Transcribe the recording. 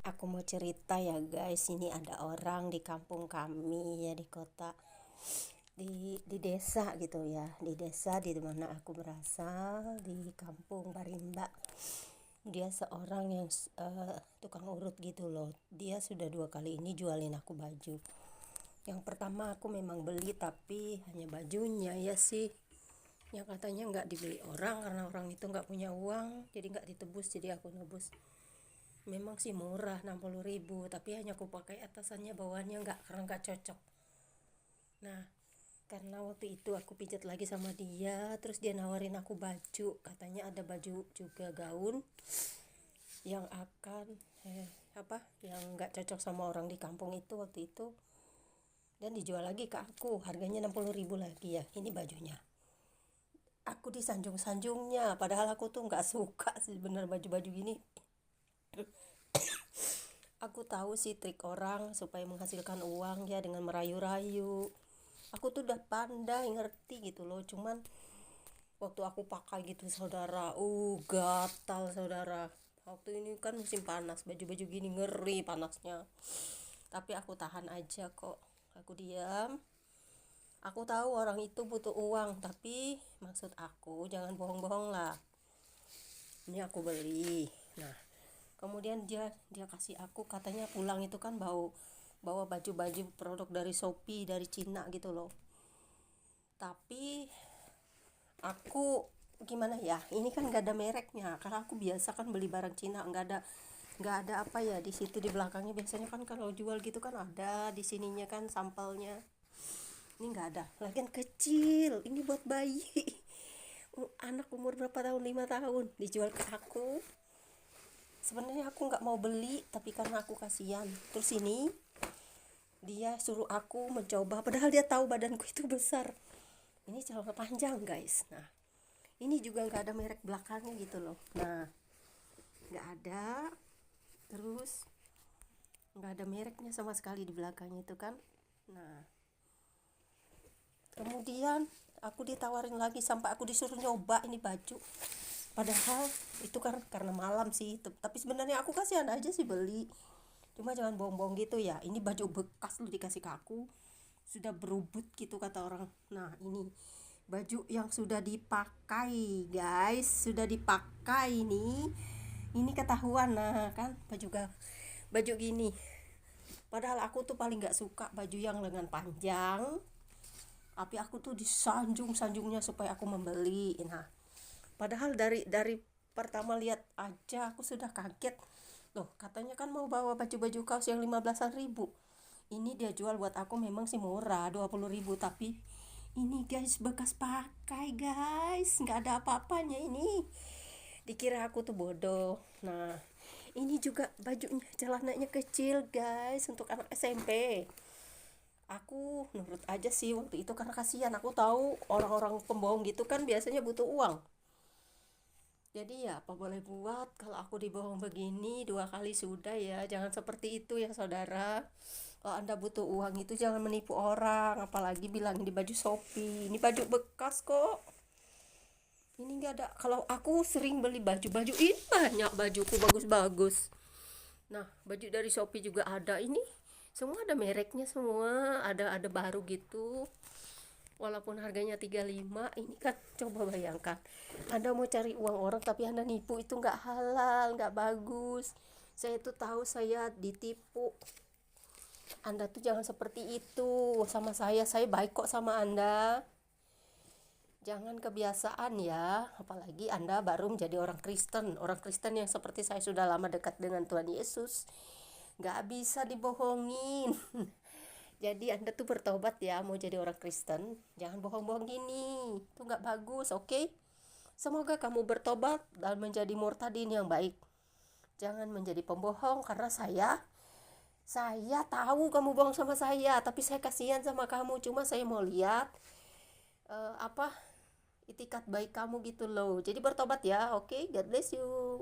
Aku mau cerita ya guys, ini ada orang di kampung kami ya, di kota, di desa gitu ya, di desa di mana aku berasal, di kampung Barimba. Dia seorang yang tukang urut gitu loh. Dia sudah 2 kali ini jualin aku baju. Yang pertama aku memang beli, tapi hanya bajunya ya sih, yang katanya nggak dibeli orang karena orang itu nggak punya uang, jadi nggak ditebus, jadi aku nebus. Memang sih murah 60.000, tapi hanya aku pakai atasannya, bawahannya enggak, karena enggak cocok. Nah, karena waktu itu aku pijat lagi sama dia, terus dia nawarin aku baju, katanya ada baju juga gaun yang akan yang enggak cocok sama orang di kampung itu waktu itu, dan dijual lagi ke aku, harganya 60.000 lagi ya. Ini bajunya. Aku disanjung-sanjungnya, padahal aku tuh nggak suka sih bener baju-baju gini. Aku tahu sih trik orang supaya menghasilkan uang ya dengan merayu-rayu. Aku tuh udah pandai ngerti gitu loh. Cuman waktu aku pakai gitu saudara, gatal saudara. Waktu ini kan musim panas, baju-baju gini ngeri panasnya. Tapi aku tahan aja kok. Aku diam. Aku tahu orang itu butuh uang, tapi maksud aku jangan bohong-bohong lah. Ini aku beli. Nah, kemudian dia kasih aku, katanya pulang itu kan bawa baju-baju produk dari Shopee, dari Cina gitu loh. Tapi aku gimana ya, ini kan nggak ada mereknya, karena aku biasa kan beli barang Cina, nggak ada apa ya di situ, di belakangnya biasanya kan kalau jual gitu kan ada di sininya kan sampelnya. Ini nggak ada, lagian kecil, ini buat bayi. Anak umur berapa tahun, 5 tahun, dijual ke aku. Sebenarnya aku nggak mau beli, tapi karena aku kasihan. Terus ini dia suruh aku mencoba, padahal dia tahu badanku itu besar. Ini celana panjang guys. Nah, ini juga nggak ada merek belakangnya gitu loh. Nah, nggak ada. Terus nggak ada mereknya sama sekali di belakangnya itu kan. Nah, kemudian aku ditawarin lagi sampai aku disuruh nyoba ini baju. Padahal itu kan karena malam sih, tapi sebenarnya aku kasihan aja sih beli. Cuma jangan bohong-bohong gitu ya, ini baju bekas lu dikasih ke aku, sudah berubut gitu kata orang. Nah, ini baju yang sudah dipakai guys, sudah dipakai nih. Ini ketahuan. Nah kan, baju gini, padahal aku tuh paling nggak suka baju yang lengan panjang, tapi aku tuh disanjung-sanjungnya supaya aku membeli. Nah, padahal dari pertama lihat aja aku sudah kaget. Loh, katanya kan mau bawa baju-baju kaos yang 15-an ribu. Ini dia jual buat aku memang sih murah, 20.000, tapi ini guys bekas pakai guys, nggak ada apa-apanya ini. Dikira aku tuh bodoh. Nah, ini juga bajunya, celananya kecil guys, untuk anak SMP. Aku nurut aja sih waktu itu karena kasihan, aku tahu orang-orang pembohong gitu kan biasanya butuh uang. Jadi ya apa boleh buat, kalau aku dibohong begini 2 kali sudah ya, jangan seperti itu ya saudara. Kalau anda butuh uang itu jangan menipu orang, apalagi bilang di baju Shopee. Ini baju bekas kok. Ini nggak ada. Kalau aku sering beli baju-baju ini, banyak bajuku bagus-bagus. Nah, baju dari Shopee juga ada ini. Semua ada mereknya semua, ada baru gitu. Walaupun harganya 35, ini kan coba bayangkan. Anda mau cari uang orang tapi Anda nipu, itu nggak halal, nggak bagus. Saya tuh tahu saya ditipu. Anda tuh jangan seperti itu sama saya baik kok sama Anda. Jangan kebiasaan ya, apalagi Anda baru menjadi orang Kristen. Orang Kristen yang seperti saya sudah lama dekat dengan Tuhan Yesus. Nggak bisa dibohongin. Jadi Anda tuh bertobat ya, mau jadi orang Kristen. Jangan bohong-bohong gini, itu nggak bagus, oke? Semoga kamu bertobat dan menjadi murtadin yang baik. Jangan menjadi pembohong, karena saya tahu kamu bohong sama saya, tapi saya kasihan sama kamu. Cuma saya mau lihat apa itikat baik kamu gitu loh. Jadi bertobat ya, oke? God bless you.